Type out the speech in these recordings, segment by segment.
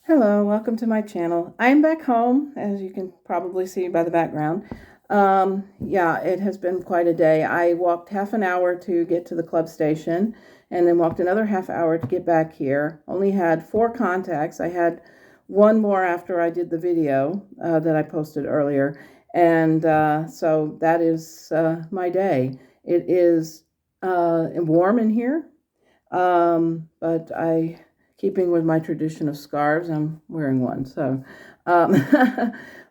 Hello, welcome to my channel. I'm back home, as you can probably see by the background. Yeah, it has been quite a day. I walked half an hour to get to the club station and then walked another half hour to get back here. Only had 4 contacts. I had one more after I did the video that I posted earlier. And so that is my day. It is warm in here, but keeping with my tradition of scarves, I'm wearing one. So, um,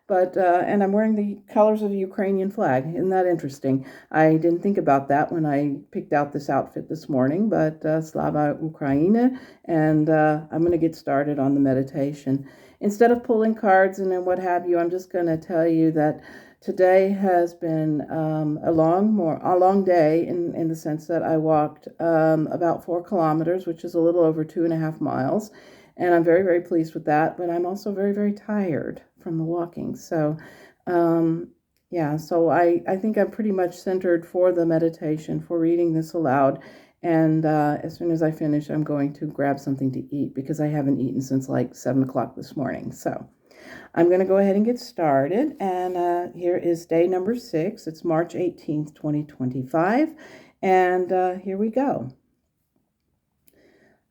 and I'm wearing the colors of the Ukrainian flag. Isn't that interesting? I didn't think about that when I picked out this outfit this morning, but Slava Ukraina, and I'm going to get started on the meditation. Instead of pulling cards and then what have you, I'm just going to tell you that today has been a long day in the sense that I walked about 4 kilometers, which is a little over 2.5 miles, and I'm very, very pleased with that. But I'm also very, very tired from the walking. So, yeah, so I think I'm pretty much centered for the meditation, for reading this aloud. And as soon as I finish, I'm going to grab something to eat because I haven't eaten since like 7 o'clock this morning. So I'm going to go ahead and get started. And here is day number 6. It's March 18th, 2025. And here we go.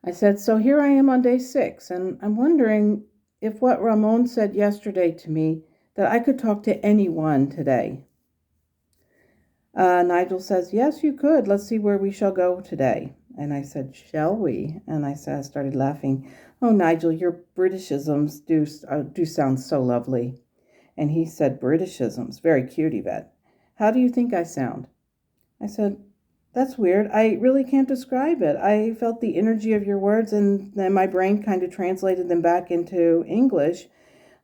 I said, so here I am on day 6. And I'm wondering if what Ramon said yesterday to me, that I could talk to anyone today. Nigel says, yes, you could. Let's see where we shall go today. And I said, shall we? And I started laughing. Oh, Nigel, your Britishisms do sound so lovely. And he said, Britishisms, very cute, Yvette. How do you think I sound? I said, that's weird. I really can't describe it. I felt the energy of your words, and then my brain kind of translated them back into English.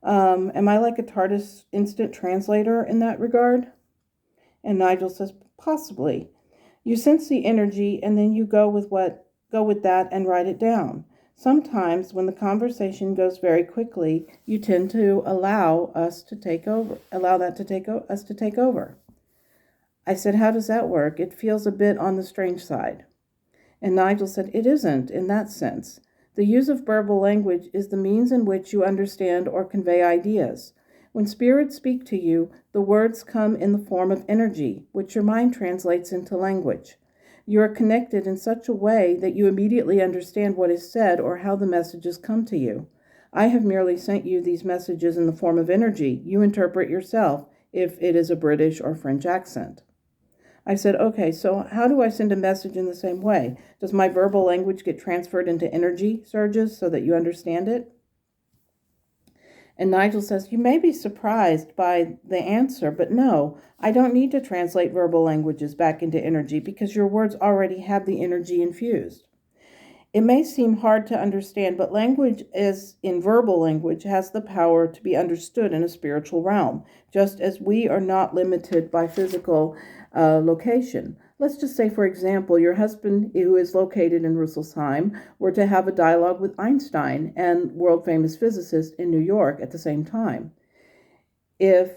Am I like a TARDIS instant translator in that regard? And Nigel says, possibly. You sense the energy and then you go with that and write it down. Sometimes when the conversation goes very quickly, you tend to allow us to take over, us to take over. I said, how does that work? It feels a bit on the strange side. And Nigel said, it isn't in that sense. The use of verbal language is the means in which you understand or convey ideas. When spirits speak to you, the words come in the form of energy, which your mind translates into language. You are connected in such a way that you immediately understand what is said or how the messages come to you. I have merely sent you these messages in the form of energy. You interpret yourself if it is a British or French accent. I said, okay, so how do I send a message in the same way? Does my verbal language get transferred into energy surges so that you understand it? And Nigel says, you may be surprised by the answer, but no, I don't need to translate verbal languages back into energy because your words already have the energy infused. It may seem hard to understand, but language, as in verbal language, has the power to be understood in a spiritual realm, just as we are not limited by physical location. Let's just say, for example, your husband, who is located in Rüsselsheim, were to have a dialogue with Einstein and world-famous physicist in New York at the same time. If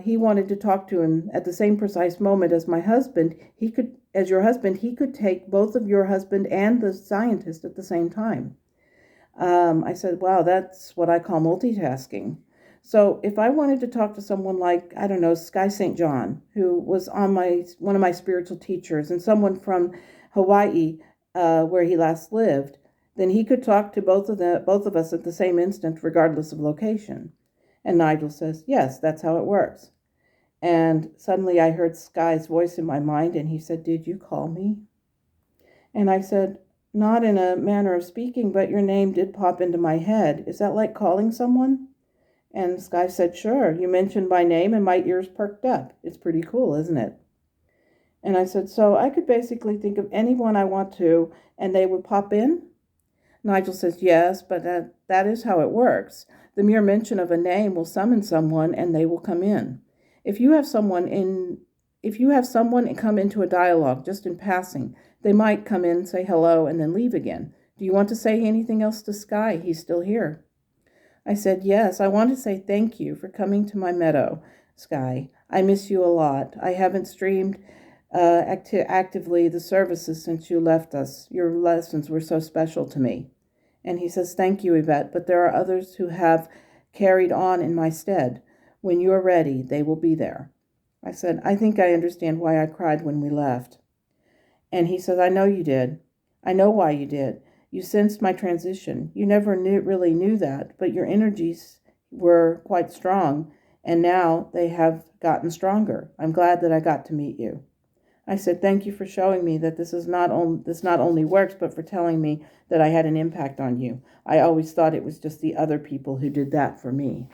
he wanted to talk to him at the same precise moment as your husband, he could take both of your husband and the scientist at the same time. I said, wow, that's what I call multitasking. So if I wanted to talk to someone like, I don't know, Sky St. John, who was one of my spiritual teachers, and someone from Hawaii, where he last lived, then he could talk to both of us at the same instant, regardless of location. And Nigel says, yes, that's how it works. And suddenly I heard Sky's voice in my mind, and he said, did you call me? And I said, not in a manner of speaking, but your name did pop into my head. Is that like calling someone? And Sky said, sure. You mentioned my name and my ears perked up. It's pretty cool, isn't it? And I said, so I could basically think of anyone I want to, and they would pop in? Nigel says, yes, but that is how it works. The mere mention of a name will summon someone, and they will come in. If you have someone come into a dialogue just in passing, they might come in, say hello, and then leave again. Do you want to say anything else to Sky? He's still here. I said, yes, I want to say thank you for coming to my meadow, Sky. I miss you a lot. I haven't streamed actively the services since you left us. Your lessons were so special to me. And he says, thank you, Yvette, but there are others who have carried on in my stead. When you are ready, they will be there. I said, I think I understand why I cried when we left. And he says, I know you did. I know why you did. You sensed my transition. You never really knew that, but your energies were quite strong, and now they have gotten stronger. I'm glad that I got to meet you. I said, thank you for showing me that this not only works, but for telling me that I had an impact on you. I always thought it was just the other people who did that for me.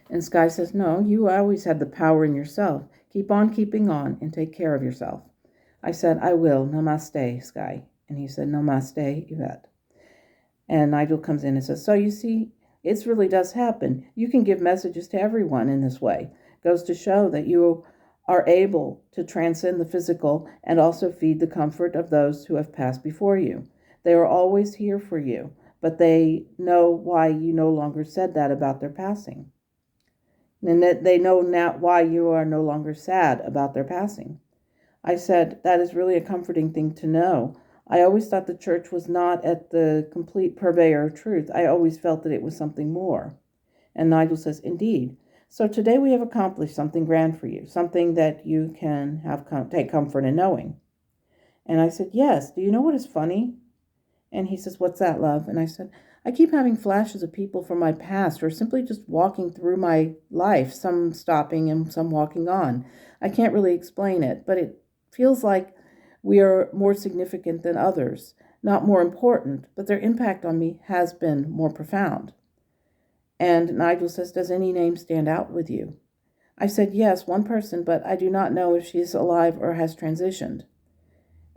And Sky says, no, you always had the power in yourself. Keep on keeping on and take care of yourself. I said, I will. Namaste, Sky. And he said, Namaste, Yvette. And Nigel comes in and says, so you see, it really does happen. You can give messages to everyone in this way. Goes to show that you are able to transcend the physical and also feed the comfort of those who have passed before you. They are always here for you, but they know why you no longer said that about their passing. And that they know now why you are no longer sad about their passing. I said, that is really a comforting thing to know. I always thought the church was not at the complete purveyor of truth. I always felt that it was something more. And Nigel says, indeed. So today we have accomplished something grand for you, something that you can take comfort in knowing. And I said, yes. Do you know what is funny? And he says, what's that, love? And I said, I keep having flashes of people from my past who are simply just walking through my life, some stopping and some walking on. I can't really explain it, but it feels like we are more significant than others, not more important, but their impact on me has been more profound. And Nigel says, does any name stand out with you? I said, yes, one person, but I do not know if she is alive or has transitioned.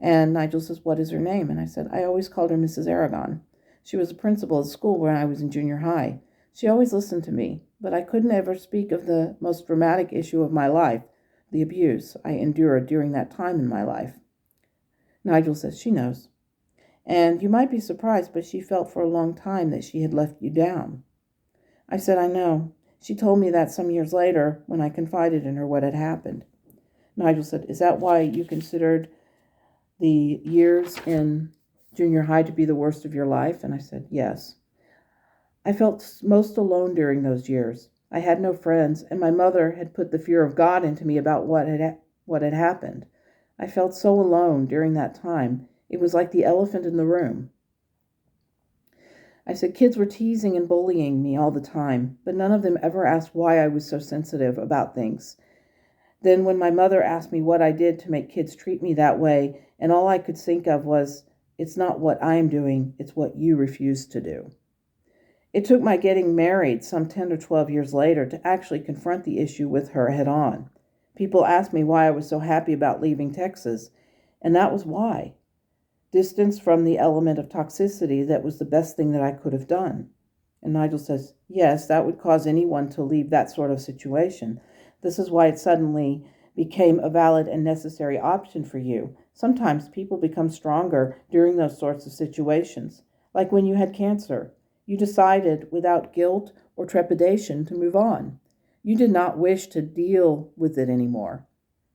And Nigel says, what is her name? And I said, I always called her Mrs. Aragon. She was a principal at school when I was in junior high. She always listened to me, but I couldn't ever speak of the most dramatic issue of my life, the abuse I endured during that time in my life. Nigel says, she knows. And you might be surprised, but she felt for a long time that she had left you down. I said, I know. She told me that some years later when I confided in her what had happened. Nigel said, is that why you considered the years in junior high to be the worst of your life? And I said, yes. I felt most alone during those years. I had no friends, and my mother had put the fear of God into me about what had happened. I felt so alone during that time. It was like the elephant in the room. I said, kids were teasing and bullying me all the time, but none of them ever asked why I was so sensitive about things. Then when my mother asked me what I did to make kids treat me that way, and all I could think of was, it's not what I'm doing, it's what you refuse to do. It took my getting married some 10 or 12 years later to actually confront the issue with her head on. People asked me why I was so happy about leaving Texas, and that was why. Distance from the element of toxicity, that was the best thing that I could have done. And Nigel says, yes, that would cause anyone to leave that sort of situation. This is why it suddenly became a valid and necessary option for you. Sometimes people become stronger during those sorts of situations. Like when you had cancer, you decided without guilt or trepidation to move on. You did not wish to deal with it anymore.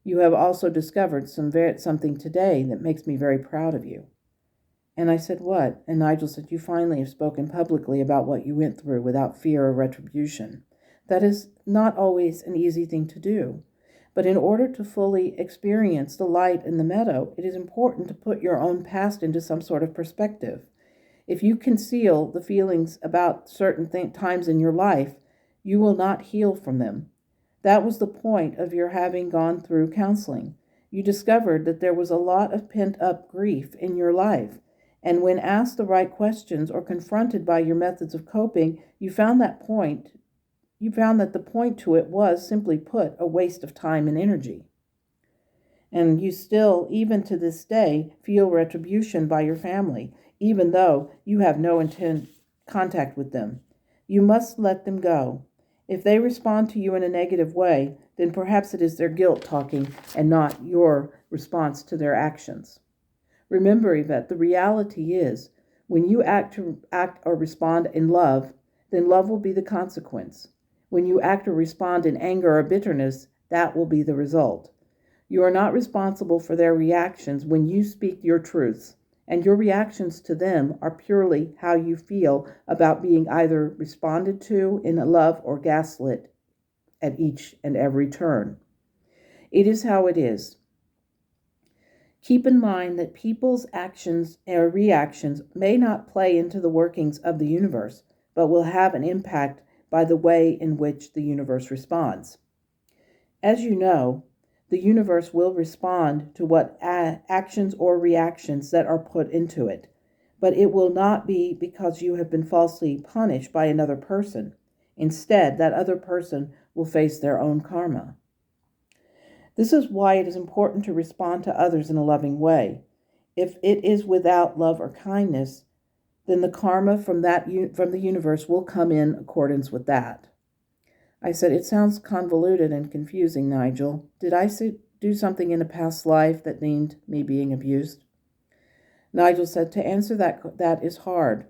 You have also discovered something today that makes me very proud of you. And I said, what? And Nigel said, you finally have spoken publicly about what you went through without fear of retribution. That is not always an easy thing to do. But in order to fully experience the light in the meadow, it is important to put your own past into some sort of perspective. If you conceal the feelings about certain times in your life, you will not heal from them. That was the point of your having gone through counseling. You discovered that there was a lot of pent-up grief in your life, and when asked the right questions or confronted by your methods of coping, you found that the point to it was, simply put, a waste of time and energy. And you still, even to this day, feel retribution by your family, even though you have no contact with them. You must let them go. If they respond to you in a negative way, then perhaps it is their guilt talking and not your response to their actions. Remember, Yvette, the reality is, when you act or respond in love, then love will be the consequence. When you act or respond in anger or bitterness, that will be the result. You are not responsible for their reactions when you speak your truths, and your reactions to them are purely how you feel about being either responded to in love or gaslit at each and every turn. It is how it is. Keep in mind that people's actions or reactions may not play into the workings of the universe, but will have an impact by the way in which the universe responds. As you know, the universe will respond to what actions or reactions that are put into it, but it will not be because you have been falsely punished by another person. Instead, that other person will face their own karma. This is why it is important to respond to others in a loving way. If it is without love or kindness, then the karma from the universe will come in accordance with that. I said, it sounds convoluted and confusing, Nigel. Did I do something in a past life that named me being abused? Nigel said, to answer that is hard.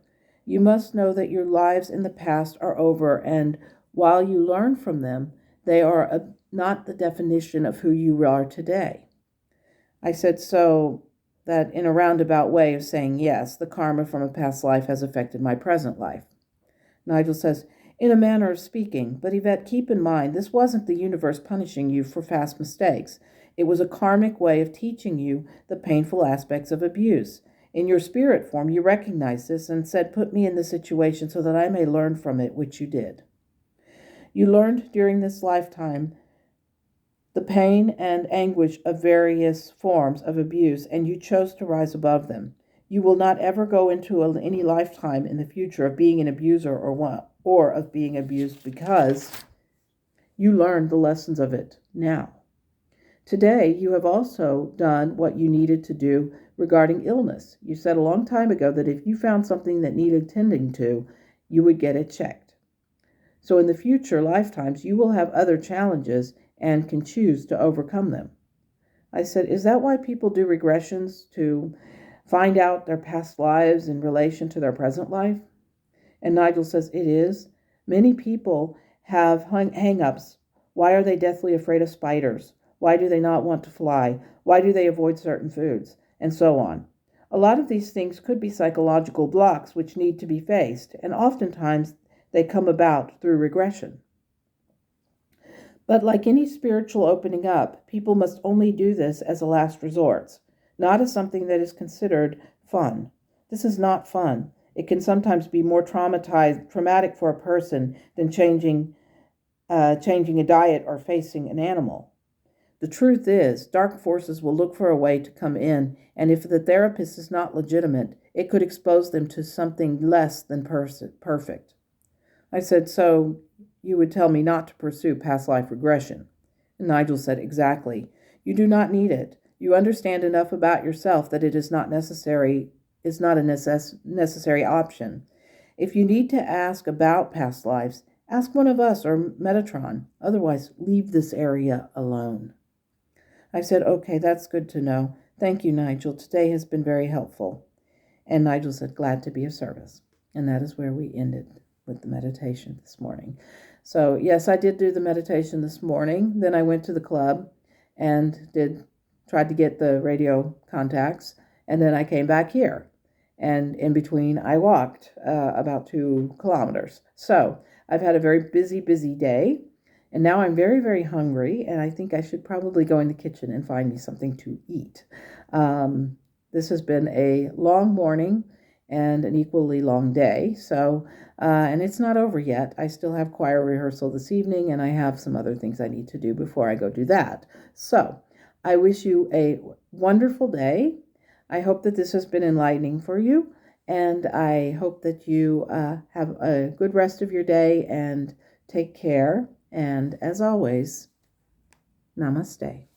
You must know that your lives in the past are over, and while you learn from them, they are not the definition of who you are today. I said, so that in a roundabout way of saying yes, the karma from a past life has affected my present life. Nigel says, in a manner of speaking, but Yvette, keep in mind, this wasn't the universe punishing you for past mistakes. It was a karmic way of teaching you the painful aspects of abuse. In your spirit form, you recognized this and said, put me in this situation so that I may learn from it, which you did. You learned during this lifetime the pain and anguish of various forms of abuse, and you chose to rise above them. You will not ever go into any lifetime in the future of being an abuser or of being abused, because you learned the lessons of it now. Today, you have also done what you needed to do regarding illness. You said a long time ago that if you found something that needed tending to, you would get it checked. So in the future lifetimes, you will have other challenges and can choose to overcome them. I said, is that why people do regressions, to find out their past lives in relation to their present life? And Nigel says, it is. Many people have hang-ups. Why are they deathly afraid of spiders? Why do they not want to fly? Why do they avoid certain foods? And so on. A lot of these things could be psychological blocks which need to be faced, and oftentimes they come about through regression. But like any spiritual opening up, people must only do this as a last resort, not as something that is considered fun. This is not fun. It can sometimes be more traumatic for a person than changing a diet or facing an animal. The truth is, dark forces will look for a way to come in, and if the therapist is not legitimate, it could expose them to something less than perfect. I said, so you would tell me not to pursue past life regression? And Nigel said, exactly. You do not need it. You understand enough about yourself that it is not a necessary option. If you need to ask about past lives, ask one of us or Metatron. Otherwise, leave this area alone. I said, okay, that's good to know. Thank you, Nigel. Today has been very helpful. And Nigel said, glad to be of service. And that is where we ended with the meditation this morning. So yes, I did do the meditation this morning. Then I went to the club and tried to get the radio contacts. And then I came back here. And in between, I walked about 2 kilometers. So I've had a very busy day. And now I'm very, very hungry. And I think I should probably go in the kitchen and find me something to eat. This has been a long morning and an equally long day. So, and it's not over yet. I still have choir rehearsal this evening, and I have some other things I need to do before I go do that. So I wish you a wonderful day. I hope that this has been enlightening for you, and I hope that you have a good rest of your day and take care. And as always, namaste.